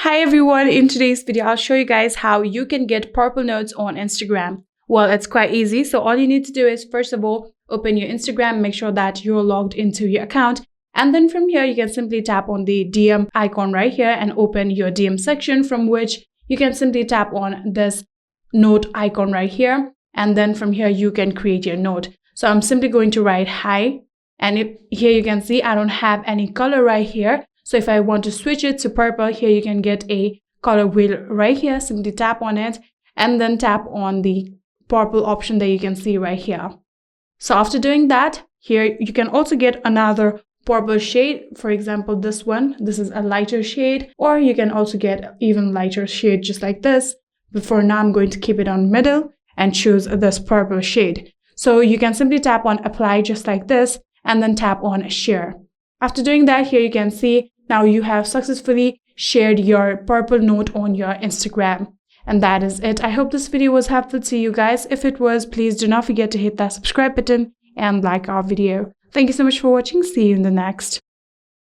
Hi everyone, in today's video I'll show you guys how you can get purple notes on Instagram. Well, it's quite easy. So all you need to do is, first of all, open your Instagram, make sure that you're logged into your account, and then from here you can simply tap on the DM icon right here and open your DM section, from which you can simply tap on this note icon right here, and then from here you can create your note. So I'm simply going to write hi, and here you can see I don't have any color right here. So if I want to switch it to purple, here you can get a color wheel right here. Simply tap on it and then tap on the purple option that you can see right here. So after doing that, here you can also get another purple shade. For example, this one, this is a lighter shade, or you can also get even lighter shade just like this. But for now, I'm going to keep it on middle and choose this purple shade. So you can simply tap on apply just like this and then tap on share. After doing that, here you can see now you have successfully shared your purple note on your Instagram. And that is it. I hope this video was helpful to you guys. If it was, please do not forget to hit that subscribe button and like our video. Thank you so much for watching. See you in the next.